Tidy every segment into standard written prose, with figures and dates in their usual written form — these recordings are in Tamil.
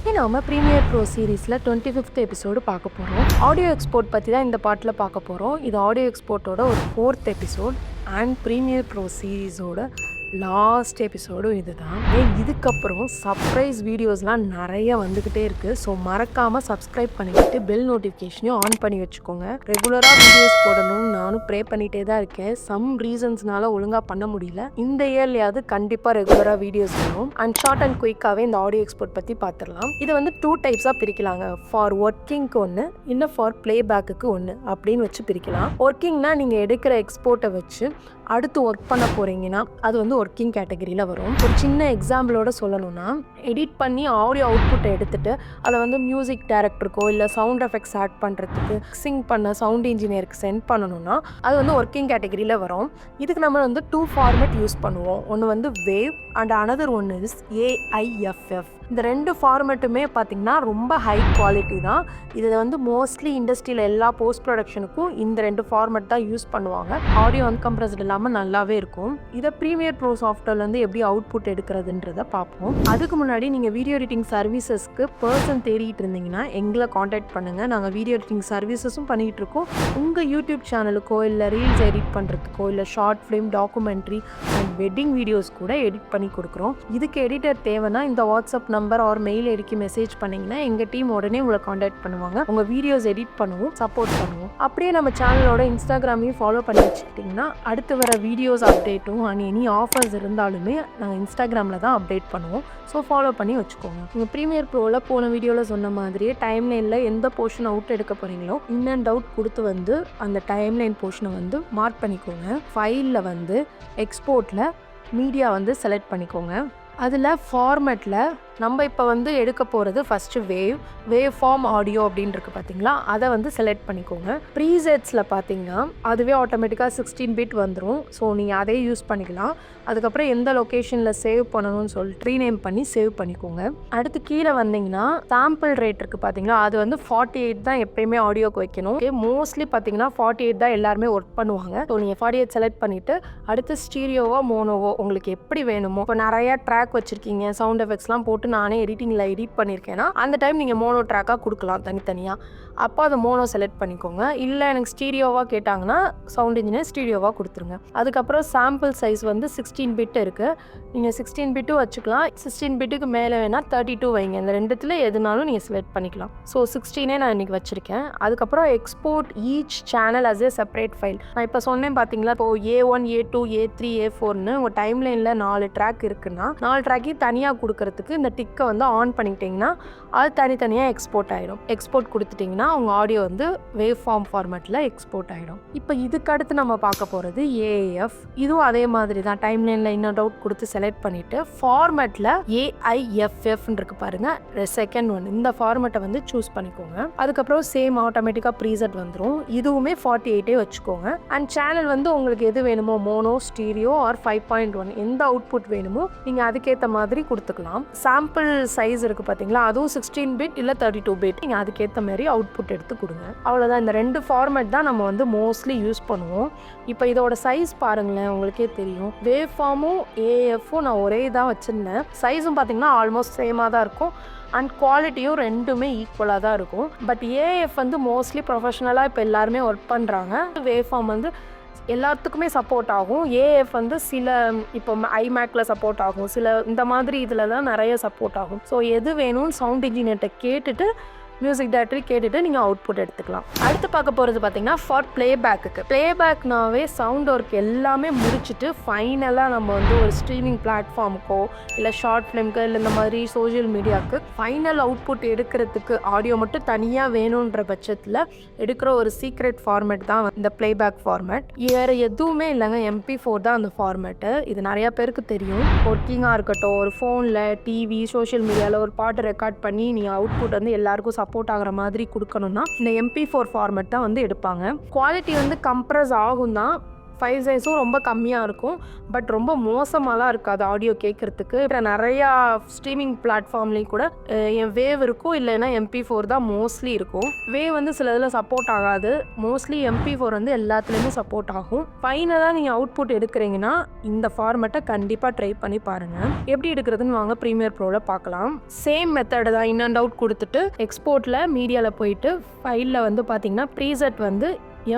இன்னைக்கு நாம ப்ரீமியர் ப்ரோ சீரீஸில் 25th எபிசோடு பார்க்க போகிறோம். ஆடியோ எக்ஸ்போர்ட் பற்றி தான் இந்த பாட்டில் பார்க்க போகிறோம். இது ஆடியோ எக்ஸ்போர்ட்டோட ஒரு 4th episode and premiere pro சீரீஸோட லாஸ்ட் எபிசோடும் இதுதான். இதுக்கப்புறம் சர்ப்ரைஸ் வீடியோஸ்லாம் நிறைய வந்துக்கிட்டே இருக்குது. ஸோ மறக்காமல் சப்ஸ்கிரைப் பண்ணிக்கிட்டு பெல் நோட்டிஃபிகேஷனையும் ஆன் பண்ணி வச்சுக்கோங்க. ரெகுலராக வீடியோஸ் போடணும்னு நானும் ப்ரே பண்ணிகிட்டே தான் இருக்கேன். சம் ரீசன்ஸ்னால ஒழுங்காக பண்ண முடியல. இந்த இயர்லையாவது கண்டிப்பாக ரெகுலராக வீடியோஸ் வரும். அண்ட் ஷார்ட் அண்ட் குயிக்காகவே இந்த ஆடியோ எக்ஸ்போர்ட் பற்றி பார்த்துடலாம். இதை வந்து 2 டைப்ஸாக பிரிக்கலாங்க. ஃபார் ஒர்க்கிங்க்கு ஒன்று, இன்னும் ஃபார் பிளேபேக்கு ஒன்று அப்படின்னு வச்சு பிரிக்கலாம். ஒர்க்கிங்னா நீங்கள் எடுக்கிற எக்ஸ்போர்ட்டை வச்சு அடுத்து ஒர்க் பண்ண போகிறீங்கன்னா அது வந்து ஒர்க்கிங் கேட்டகரியில் வரும். ஒரு சின்ன எக்ஸாம்பிளோட சொல்லணும்னா, எடிட் பண்ணி ஆடியோ அவுட்புட்டை எடுத்துகிட்டு அதை வந்து மியூசிக் டைரக்டருக்கோ இல்லை சவுண்ட் எஃபெக்ட்ஸ் ஆட் பண்ணுறதுக்கு சிங் பண்ண சவுண்ட் இன்ஜினியருக்கு சென்ட் பண்ணணும்னா அது வந்து ஒர்க்கிங் கேட்டகரியில் வரும். இதுக்கு நம்ம வந்து 2 ஃபார்மேட் யூஸ் பண்ணுவோம். ஒன்று வந்து வேவ் அண்ட் அனதர் ஒன்று இஸ் AIFF. இந்த 2 ஃபார்மேட்டுமே பார்த்திங்கன்னா ரொம்ப ஹை குவாலிட்டி தான். இதை வந்து மோஸ்ட்லி இண்டஸ்ட்ரியில் எல்லா போஸ்ட் ப்ரொடக்ஷனுக்கும் இந்த 2 ஃபார்மேட் தான் யூஸ் பண்ணுவாங்க. ஆடியோ அன்கம்ப்ரஸ்டு இல்லாமல் நல்லாவே இருக்கும். இதை ப்ரீமியர் ப்ரோ சாஃப்ட்வேர்லேருந்து எப்படி அவுட்புட் எடுக்கிறதுன்றதை பார்ப்போம். அதுக்கு முன்னாடி நீங்கள் வீடியோ எடிட்டிங் சர்வீசஸ்க்கு பர்சன் தேடிட்டு இருந்தீங்கன்னா எங்களை காண்டாக்ட் பண்ணுங்கள். நாங்கள் வீடியோ எடிட்டிங் சர்வீசஸும் பண்ணிகிட்டு இருக்கோம். உங்கள் யூடியூப் சேனலுக்கோ இல்லை ரீல்ஸ் எடிட் பண்ணுறதுக்கோ இல்லை short film, documentary and wedding videos கூட எடிட் பண்ணி கொடுக்குறோம். இதுக்கு எடிட்டர் தேவைன்னா இந்த வாட்ஸ்அப் நம்பர் ஆர் மெயில் ஐடிக்கு மெசேஜ் பண்ணிங்கன்னா எங்கள் டீம் உடனே உங்களை காண்டாக்ட் பண்ணுவாங்க. உங்கள் வீடியோஸ் எடிட் பண்ணுவோம், சப்போர்ட் பண்ணுவோம். அப்படியே நம்ம சேனலோட இன்ஸ்டாகிராமையும் ஃபாலோ பண்ணி வச்சுக்கிட்டிங்கன்னா அடுத்து வர வீடியோஸ் அப்டேட்டும் அண்ட் எனி ஆஃபர்ஸ் இருந்தாலுமே நாங்கள் இன்ஸ்டாகிராமில் தான் அப்டேட் பண்ணுவோம். ஸோ ஃபாலோ பண்ணி வச்சுக்கோங்க. நீங்கள் ப்ரீமியர் ப்ரோவில் போன வீடியோவில் சொன்ன மாதிரியே டைம்லைனில் எந்த போர்ஷன் அவுட் எடுக்க போகிறீங்களோ இன் அண்ட் அவுட் கொடுத்து வந்து அந்த டைம்லைன் போர்ஷனை வந்து மார்க் பண்ணிக்கோங்க. ஃபைலில் வந்து எக்ஸ்போர்ட்டில் மீடியா வந்து செலக்ட் பண்ணிக்கோங்க. அதில் ஃபார்மேட்டில் நம்ம இப்போ வந்து எடுக்க போகிறது ஃபஸ்ட்டு வேவ் ஃபார்ம் ஆடியோ அப்படின்னு இருக்குது பார்த்தீங்களா, அதை வந்து செலக்ட் பண்ணிக்கோங்க. ப்ரீசெட்ஸில் பார்த்தீங்கன்னா அதுவே ஆட்டோமேட்டிக்காக 16 பிட் வந்துடும். ஸோ நீங்கள் அதே யூஸ் பண்ணிக்கலாம். அதுக்கப்புறம் எந்த லொக்கேஷனில் சேவ் பண்ணணும்னு சொல்லிட்டு ரீநேம் பண்ணி சேவ் பண்ணிக்கோங்க. அடுத்து கீழே வந்தீங்கன்னா சாம்பிள் ரேட் இருக்குது பார்த்தீங்களா, அது வந்து 48 தான் எப்பயுமே ஆடியோக்கு வைக்கணும். மோஸ்ட்லி பார்த்தீங்கன்னா 48 தான் எல்லாருமே ஒர்க் பண்ணுவாங்க. ஸோ நீங்கள் 48 செலக்ட் பண்ணிவிட்டு அடுத்து ஸ்டீரியோவோ மோனோவோ உங்களுக்கு எப்படி வேணுமோ, இப்போ நிறையா ட்ராக் வச்சுருக்கீங்க, சவுண்ட் எஃபெக்ட்ஸ்லாம் போட்டு நானே எடிட்டிங்கில் எடிட் பண்ணியிருக்கேன்னா அந்த டைம் நீங்கள் மோனோ ட்ராக்காக கொடுக்கலாம் தனித்தனியாக. அப்போ அதை மோனோ செலக்ட் பண்ணிக்கோங்க. இல்லை எனக்கு ஸ்டீரியோவாக கேட்டாங்கன்னா சவுண்ட் இன்ஜினியர் ஸ்டீரியோவாக கொடுத்துருங்க. அதுக்கப்புறம் சாம்பிள் சைஸ் வந்து 16 பிட் இருக்குது. நீங்கள் 16 பிட்டும் வச்சுக்கலாம். 16 பிட்டுக்கு மேலே வேணால் 32 வைங்க. இந்த ரெண்டுத்தில் எதுனாலும் நீங்கள் செலக்ட் பண்ணிக்கலாம். ஸோ 16 நான் இன்றைக்கி வச்சுருக்கேன். அதுக்கப்புறம் export each channel as a separate file. நான் இப்போ சொன்னேன் பார்த்தீங்களா, இப்போ A1, A2, A3, A4ன்னு உங்கள் டைம்லைனில் 4 ட்ராக் இருக்குன்னா 4 ட்ராக்கையும் தனியாக கொடுக்கறதுக்கு இந்த டிக்கை வந்து ஆன் பண்ணிக்கிட்டிங்கன்னா அது தனித்தனியாக எக்ஸ்போர்ட் ஆகிடும். எக்ஸ்போர்ட் கொடுத்துட்டிங்கன்னா உங்கள் ஆடியோ வந்து வேவ் ஃபார்ம் ஃபார்மேட்டில் எக்ஸ்போர்ட் ஆகிடும். இப்போ இதுக்கு அடுத்து நம்ம பார்க்க போகிறது AIF. இதுவும் அதே மாதிரி தான். டைம்லைனில் இன்னும் டவுட் கொடுத்து செலக்ட் பண்ணிவிட்டு ஃபார்மேட்டில் AIFFன்னு இருக்கு பாருங்கள், செகண்ட் ஒன். இந்த ஃபார்மேட்டை வந்து சூஸ் பண்ணிக்கோங்க. அதுக்கப்புறம் சேம் ஆட்டோமேட்டிக்காக ப்ரீசெட் வந்துடும். இதுவுமே 48 வச்சுக்கோங்க. அண்ட் சேனல் வந்து உங்களுக்கு எது வேணுமோ, மோனோ, ஸ்டீரியோ ஆர் 5.1 எந்த அவுட்புட் வேணுமோ நீங்கள் அதுக்கேற்ற மாதிரி கொடுத்துக்கலாம். சாம்பிள் சைஸ் இருக்குது பார்த்தீங்களா, அதுவும் 16 பிட் இல்லை 32 பிட். நீங்கள் அதுக்கேற்ற மாதிரி அவுட்புட் எடுத்து கொடுங்க. அவ்வளோதான். இந்த 2 ஃபார்மேட் தான் நம்ம வந்து மோஸ்ட்லி யூஸ் பண்ணுவோம். இப்போ இதோட சைஸ் பாருங்களேன், உங்களுக்கே தெரியும். வேவ் ஃபார்மும் AIFம் நான் ஒரே இதாக வச்சுருந்தேன். சைஸும் பார்த்தீங்கன்னா ஆல்மோஸ்ட் சேமாக தான் இருக்கும். அண்ட் குவாலிட்டியும் ரெண்டுமே ஈக்குவலாக தான் இருக்கும். பட் AIF வந்து மோஸ்ட்லி ப்ரொஃபஷ்னலாக இப்போ எல்லாருமே ஒர்க் பண்ணுறாங்க. வேவ் ஃபார்ம் வந்து எல்லாத்துக்குமே சப்போர்ட் ஆகும். AIF வந்து சில இப்போ ஐமேக்கில் சப்போர்ட் ஆகும், சில இந்த மாதிரி இதில் தான் நிறைய சப்போர்ட் ஆகும். ஸோ எது வேணும்னு சவுண்ட் இன்ஜினியர்கிட்ட கேட்டுட்டு மியூசிக் டைரக்டரி கேட்டுட்டு நீங்கள் அவுட்புட் எடுத்துக்கலாம். அடுத்து பார்க்க போகிறது பார்த்தீங்கன்னா ஃபார் பிளேபேக்கு. பிளேபேக்னாவே சவுண்ட் ஒர்க் எல்லாமே முடிச்சுட்டு ஃபைனலாக நம்ம வந்து ஒரு ஸ்ட்ரீமிங் பிளாட்ஃபார்முக்கோ இல்லை ஷார்ட் ஃபிலிம்க்கு இல்லை இந்த மாதிரி சோஷியல் மீடியாவுக்கு ஃபைனல் அவுட்புட் எடுக்கிறதுக்கு ஆடியோ மட்டும் தனியாக வேணுன்ற பட்சத்தில் எடுக்கிற ஒரு சீக்ரெட் ஃபார்மேட் தான் இந்த பிளேபேக் ஃபார்மேட். வேறு எதுவுமே இல்லைங்க, MP4 தான் அந்த ஃபார்மேட்டு. இது நிறையா பேருக்கு தெரியும். ஒர்க்கிங்காக இருக்கட்டும், ஒரு ஃபோனில், டிவி, சோஷியல் மீடியாவில் ஒரு பாட்டு ரெக்கார்ட் பண்ணி நீங்கள் அவுட்புட் வந்து எல்லாருக்கும் சப்போர்ட் ஆகிற மாதிரி கொடுக்கணும்னா இந்த MP4 ஃபார்மேட் தான் வந்து எடுப்பாங்க. குவாலிட்டி வந்து கம்ப்ரஸ் ஆகும் தான். ஃபைல் சைஸும் ரொம்ப கம்மியாக இருக்கும். பட் ரொம்ப மோசமாலாம் இருக்காது ஆடியோ கேட்குறதுக்கு. நிறையா ஸ்ட்ரீமிங் பிளாட்ஃபார்ம்லேயும் கூட என் வேவ் இருக்கும், இல்லைன்னா MP4 தான் மோஸ்ட்லி இருக்கும். வேவ் வந்து சில இதில் சப்போர்ட் ஆகாது. மோஸ்ட்லி MP4 வந்து எல்லாத்துலேயுமே சப்போர்ட் ஆகும். ஃபைனலாக நீங்கள் அவுட்புட் எடுக்கிறீங்கன்னா இந்த ஃபார்மேட்டை கண்டிப்பாக ட்ரை பண்ணி பாருங்கள். எப்படி எடுக்கிறதுன்னு வாங்க ப்ரீமியர் ப்ரோவில் பார்க்கலாம். சேம் மெத்தட் தான். இன் அண்ட் அவுட் கொடுத்துட்டு எக்ஸ்போர்ட்டில் மீடியாவில் போயிட்டு ஃபைலில் வந்து பார்த்தீங்கன்னா ப்ரீசெட் வந்து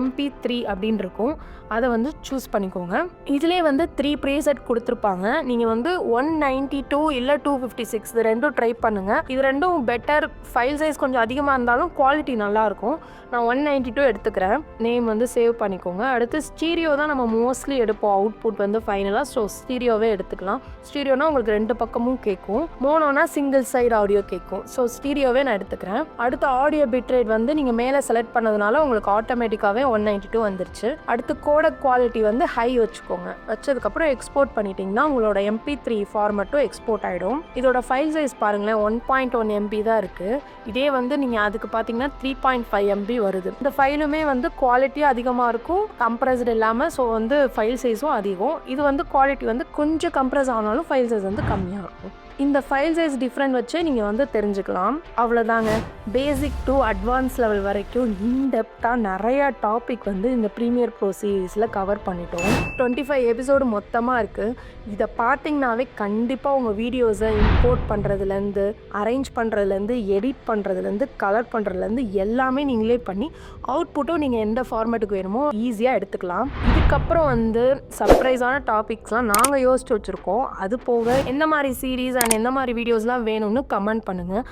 MP3 அப்படின்னு இருக்கும். அதை வந்து சூஸ் பண்ணிக்கோங்க. இதிலே வந்து 3 ப்ரீசெட் கொடுத்துருப்பாங்க. நீங்கள் வந்து 192 இல்லை 256 இது ரெண்டும் ட்ரை பண்ணுங்கள். இது ரெண்டும் பெட்டர். ஃபைல் சைஸ் கொஞ்சம் அதிகமாக இருந்தாலும் குவாலிட்டி நல்லாயிருக்கும். நான் 192 எடுத்துக்கிறேன். நேம் வந்து சேவ் பண்ணிக்கோங்க. அடுத்து ஸ்டீரியோ தான் நம்ம மோஸ்ட்லி எடுப்போம் அவுட்புட் வந்து ஃபைனலாக. ஸோ ஸ்டீரியோவே எடுத்துக்கலாம். ஸ்டீரியோனா உங்களுக்கு 2 பக்கமும் கேட்கும். மோனோனா சிங்கிள் சைடு ஆடியோ கேட்கும். ஸோ ஸ்டீரியோவே நான் எடுத்துக்கிறேன். அடுத்து ஆடியோ பிட்ரேட் வந்து நீங்கள் மேலே செலக்ட் பண்ணதுனால உங்களுக்கு ஆட்டோமேட்டிக்காகவே 192 வந்துருச்சு. அடுத்து கோடக் குவாலிட்டி வந்து ஹை வச்சுக்கோங்க. வச்சதுக்கப்புறம் எக்ஸ்போர்ட் பண்ணிட்டீங்கன்னா உங்களோட MP3 ஃபார்மேட்டும் எக்ஸ்போர்ட் ஆகிடும். இதோட ஃபைல் சைஸ் பாருங்களேன், 1.1 MB தான் இருக்குது. இதே வந்து நீங்கள் அதுக்கு பார்த்தீங்கன்னா 3.5 MB வருது. இந்த ஃபைலுமே வந்து குவாலிட்டியும் அதிகமாக இருக்கும், கம்ப்ரஸ்டு இல்லாமல். ஸோ வந்து ஃபைல் சைஸும் அதிகம். இது வந்து குவாலிட்டி வந்து கொஞ்சம் கம்ப்ரஸ் ஆனாலும் ஃபைல் சைஸ் வந்து கம்மியாக இருக்கும். இந்த ஃபைல் சைஸ் டிஃப்ரெண்ட் வச்சு நீங்கள் வந்து தெரிஞ்சுக்கலாம். அவ்வளோதாங்க. பேசிக் டு அட்வான்ஸ் லெவல் வரைக்கும் இன்டெப்த்தாக நிறையா டாபிக் வந்து இந்த ப்ரீமியர் ப்ரோ சீரீஸில் கவர் பண்ணிட்டோம். 25 எபிசோடு மொத்தமாக இருக்குது. இதை பார்த்தீங்கன்னாவே கண்டிப்பாக உங்கள் வீடியோஸை இம்போர்ட் பண்ணுறதுலேருந்து, அரேஞ்ச் பண்ணுறதுலேருந்து, எடிட் பண்ணுறதுலேருந்து, கலர் பண்ணுறதுலேருந்து எல்லாமே நீங்களே பண்ணி அவுட்புட்டும் நீங்கள் எந்த ஃபார்மேட்டுக்கு வேணுமோ ஈஸியாக எடுத்துக்கலாம். இதுக்கப்புறம் வந்து சர்ப்ரைஸான டாபிக்ஸ்லாம் நாங்கள் யோசிச்சு வச்சுருக்கோம். அது போக எந்த மாதிரி சீரீஸ் அண்ட் எந்த மாதிரி வீடியோஸ்லாம் வேணும்னு கமெண்ட் பண்ணுங்கள்.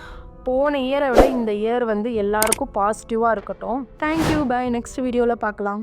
போன இயரை விட இந்த இயர் வந்து எல்லாருக்கும் பாசிட்டிவாக இருக்கட்டும். தேங்க்யூ. பை. நெக்ஸ்ட் வீடியோவில் பார்க்கலாம்.